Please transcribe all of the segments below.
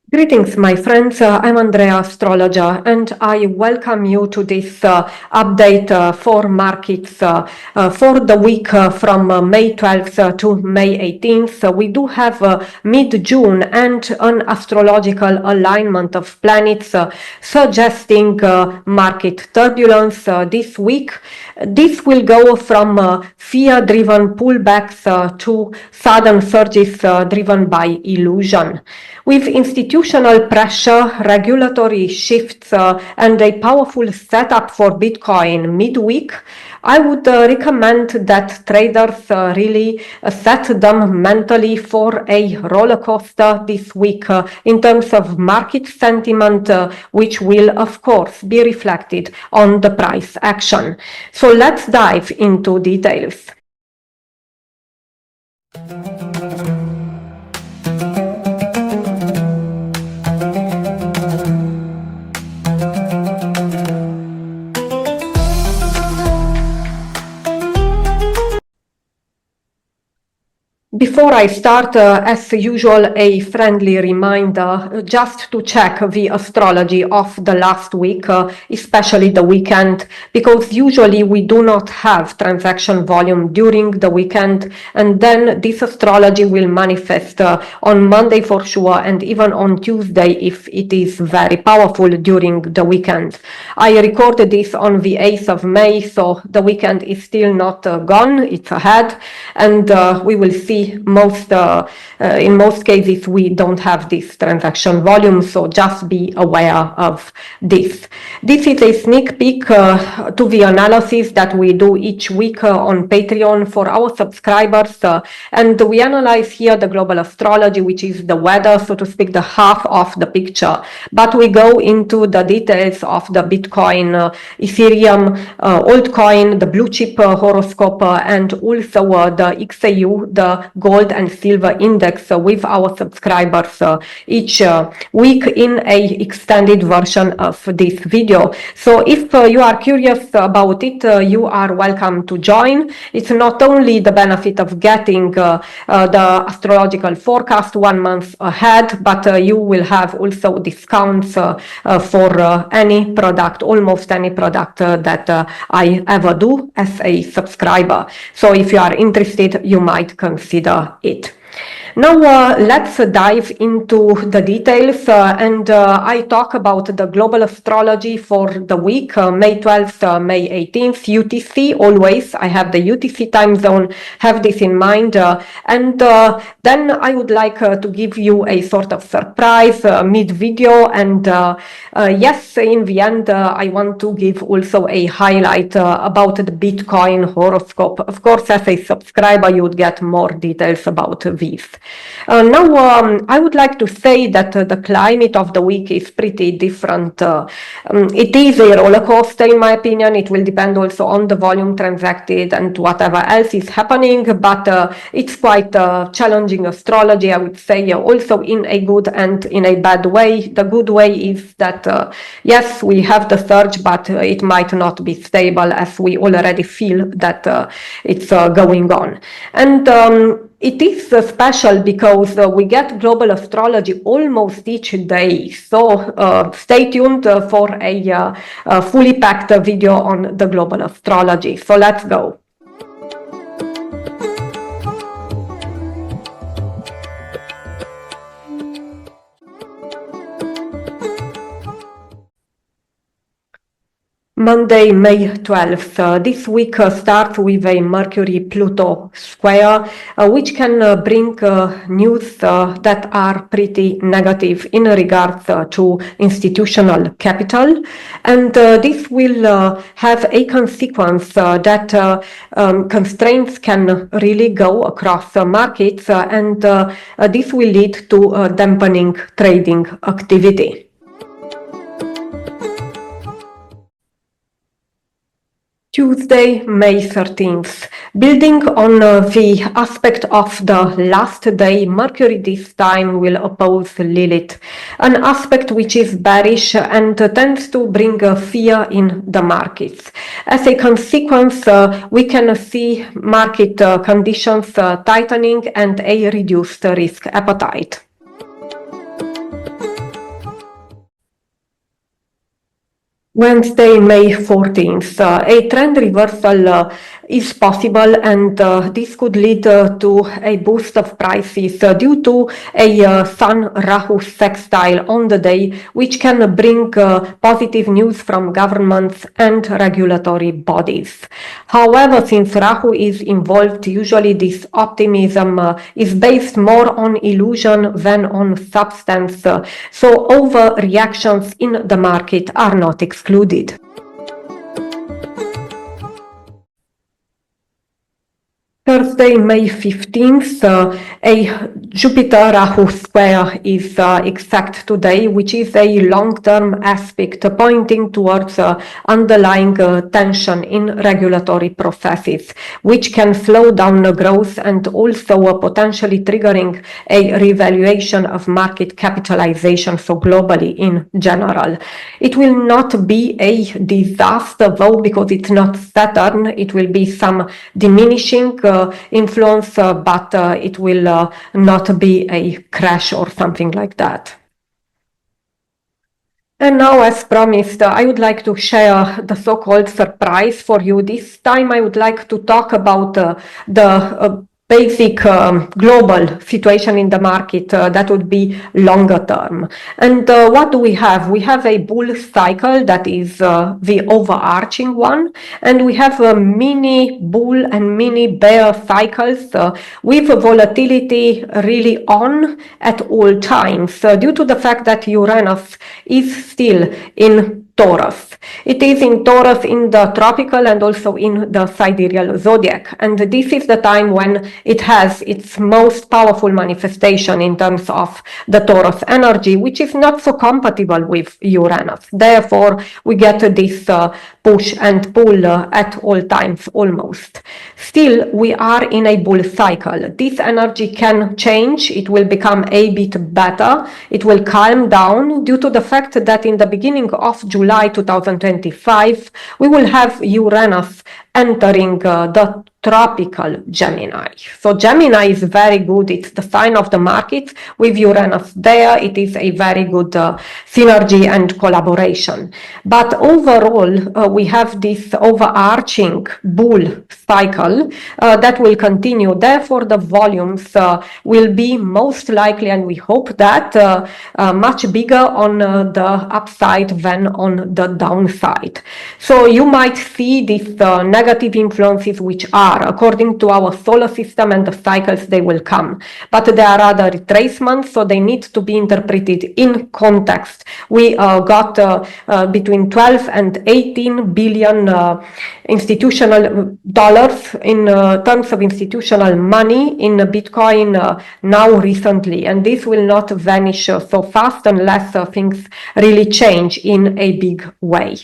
Greetings, my friends. I'm Andrea, astrologer, and I welcome you to this update for markets for the week from May 12th to May 18th. We do have mid-June and an astrological alignment of planets suggesting market turbulence this week. This will go from fear-driven pullbacks to sudden surges driven by illusion. With institutional pressure, regulatory shifts, and a powerful setup for Bitcoin midweek, I would recommend that traders really set them mentally for a roller coaster this week in terms of market sentiment, which will, of course, be reflected on the price action. So let's dive into details. Before I start, as usual, a friendly reminder just to check the astrology of the last week, especially the weekend, because usually we do not have transaction volume during the weekend, and then this astrology will manifest on Monday for sure, and even on Tuesday if it is very powerful during the weekend. I recorded this on the 8th of May, so the weekend is still not gone, it's ahead, and we will see in most cases we don't have this transaction volume, so just be aware of this. This is a sneak peek to the analysis that we do each week on Patreon for our subscribers, and we analyze here the global astrology, which is the weather, so to speak, the half of the picture, but we go into the details of the Bitcoin, Ethereum, altcoin, the blue chip horoscope, and also the XAU, the gold and silver index with our subscribers each week in a extended version of this video. So if you are curious about it, you are welcome to join. It's not only the benefit of getting the astrological forecast 1 month ahead, but you will have also discounts for any product, almost any product that I ever do as a subscriber. So if you are interested, you might consider it. Now let's dive into the details and I talk about the global astrology for the week, May 12th, May 18th, UTC, always. I have the UTC time zone, have this in mind. And then I would like to give you a sort of surprise mid-video. And yes, in the end, I want to give also a highlight about the Bitcoin horoscope. Of course, as a subscriber, you would get more details about this. Now, I would like to say that the climate of the week is pretty different. It is a roller coaster, in my opinion. It will depend also on the volume transacted and whatever else is happening, but it's quite challenging astrology, I would say, also in a good and in a bad way. The good way is that, yes, we have the surge, but it might not be stable as we already feel that it's going on. And it is special because we get global astrology almost each day. So stay tuned for a fully packed video on the global astrology. So let's go. Monday, May 12th. This week starts with a Mercury-Pluto square, which can bring news that are pretty negative in regards to institutional capital. And this will have a consequence that constraints can really go across markets, and this will lead to dampening trading activity. Tuesday, May 13th. Building on the aspect of the last day, Mercury this time will oppose Lilit, an aspect which is bearish and tends to bring fear in the markets. As a consequence, we can see market conditions tightening and a reduced risk appetite. Wednesday, May 14th. A trend reversal is possible, and this could lead to a boost of prices due to a Sun-Rahu sextile on the day, which can bring positive news from governments and regulatory bodies. However, since Rahu is involved, usually this optimism is based more on illusion than on substance, so overreactions in the market are not excluded. Thursday, May 15th, a Jupiter-Rahu square is exact today, which is a long-term aspect pointing towards underlying tension in regulatory processes, which can slow down growth and also potentially triggering a revaluation of market capitalization, so globally in general. It will not be a disaster, though, because it's not Saturn. It will be some diminishing influence, but it will not be a crash or something like that. And now, as promised, I would like to share the so-called surprise for you. This time I would like to talk about the basic global situation in the market that would be longer term. And what do we have? We have a bull cycle that is the overarching one, and we have a mini bull and mini bear cycles with volatility really on at all times due to the fact that Uranus is still in Taurus. It is in Taurus in the tropical and also in the sidereal zodiac. And this is the time when it has its most powerful manifestation in terms of the Taurus energy, which is not so compatible with Uranus. Therefore, we get this push and pull at all times almost. Still, we are in a bull cycle. This energy can change. It will become a bit better. It will calm down due to the fact that in the beginning of July 2025, we will have Uranus entering the tropical Gemini. So Gemini is very good. It's the sign of the market. With Uranus there, it is a very good synergy and collaboration. But overall, we have this overarching bull cycle that will continue. Therefore, the volumes will be most likely, and we hope that, much bigger on the upside than on the downside. So you might see these negative influences, which are according to our solar system and the cycles, they will come. But there are other retracements, so they need to be interpreted in context. We got between 12 and 18 billion institutional dollars in terms of institutional money in Bitcoin now recently, and this will not vanish so fast unless things really change in a big way.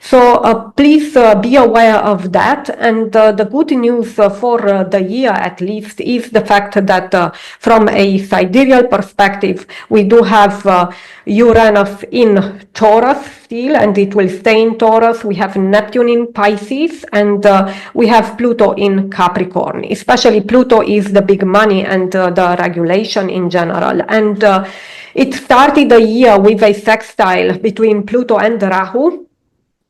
So please be aware of that. And the good news for the year at least is the fact that from a sidereal perspective, we do have Uranus in Taurus still, and it will stay in Taurus. We have Neptune in Pisces, and we have Pluto in Capricorn. Especially Pluto is the big money and the regulation in general. And it started the year with a sextile between Pluto and Rahu.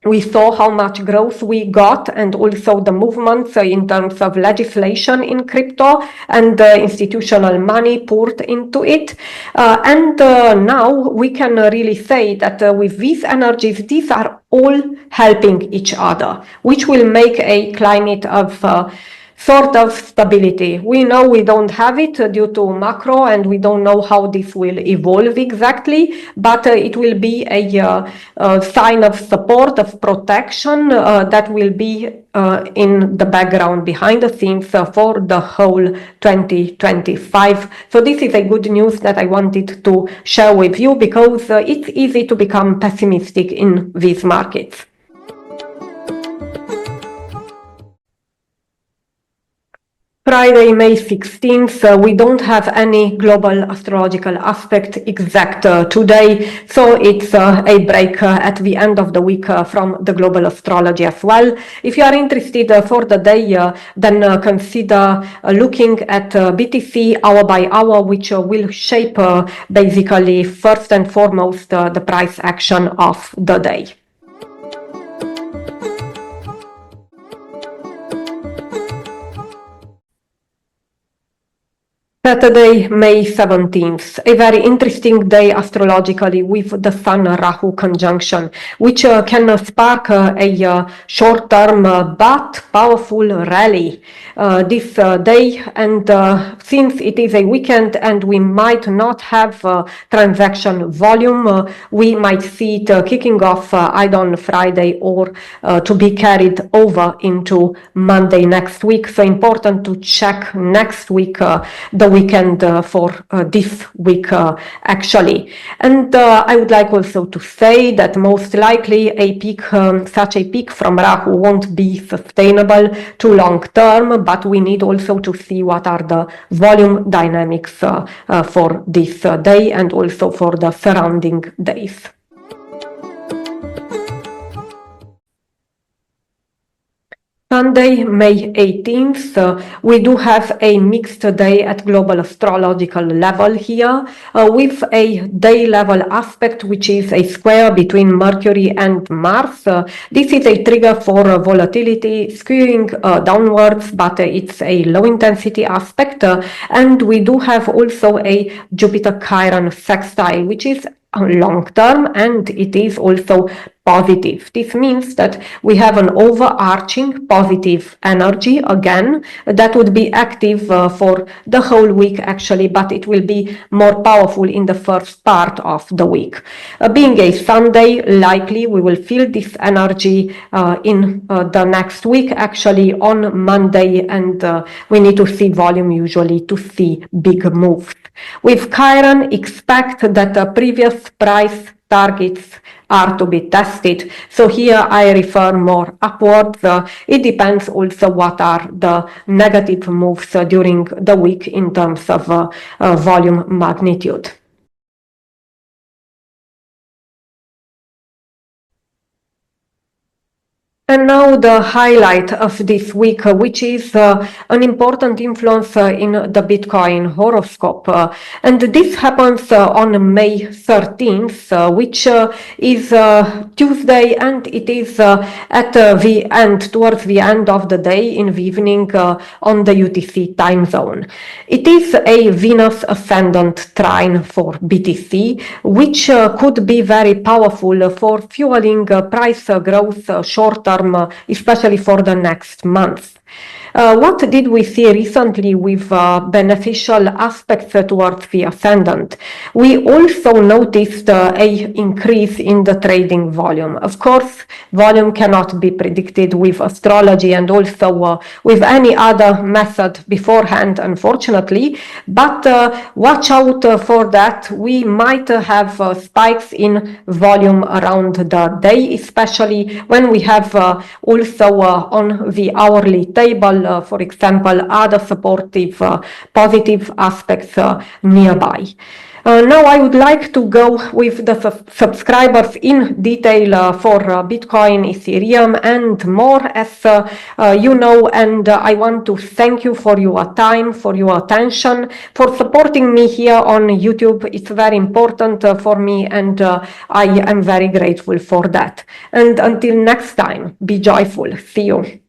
We saw how much growth we got, and also the movements in terms of legislation in crypto and institutional money poured into it. And now we can really say that with these energies, these are all helping each other, which will make a climate of sort of stability. We know we don't have it due to macro, and we don't know how this will evolve exactly, but it will be a sign of support, of protection that will be in the background behind the scenes for the whole 2025. So this is a good news that I wanted to share with you, because it's easy to become pessimistic in these markets. Friday, May 16th, we don't have any global astrological aspect exact today, so it's a break at the end of the week from the global astrology as well. If you are interested for the day, then consider looking at BTC hour by hour, which will shape basically first and foremost the price action of the day. Saturday, May 17th, a very interesting day astrologically with the Sun-Rahu conjunction, which can spark a short-term but powerful rally this day. And since it is a weekend and we might not have transaction volume, we might see it kicking off either on Friday or to be carried over into Monday next week. So important to check next week the weekend for this week actually. And I would like also to say that most likely a peak, such a peak from Rahu won't be sustainable to long term, but we need also to see what are the volume dynamics for this day and also for the surrounding days. Sunday, May 18th, we do have a mixed day at global astrological level here with a day level aspect, which is a square between Mercury and Mars. This is a trigger for volatility skewing downwards, but it's a low intensity aspect. And we do have also a Jupiter-Chiron sextile, which is long term, and it is also positive. This means that we have an overarching positive energy again that would be active for the whole week actually, but it will be more powerful in the first part of the week. Being a Sunday, likely we will feel this energy in the next week actually on Monday, and we need to see volume usually to see big moves. With Chiron, expect that the previous price targets are to be tested. So here I refer more upwards. It depends also what are the negative moves during the week in terms of volume magnitude. And now the highlight of this week, which is an important influence in the Bitcoin horoscope. And this happens on May 13th, which is Tuesday, and it is at the end, towards the end of the day in the evening on the UTC time zone. It is a Venus ascendant trine for BTC, which could be very powerful for fueling price growth short term, especially for the next month. What did we see recently with beneficial aspects towards the ascendant? We also noticed an increase in the trading volume. Of course, volume cannot be predicted with astrology and also with any other method beforehand, unfortunately, but watch out for that. We might have spikes in volume around the day, especially when we have also on the hourly table, for example, other supportive positive aspects nearby. Now I would like to go with the subscribers in detail for Bitcoin, Ethereum and more, as you know, and I want to thank you for your time, for your attention, for supporting me here on YouTube. It's very important for me, and I am very grateful for that. And until next time, be joyful. See you.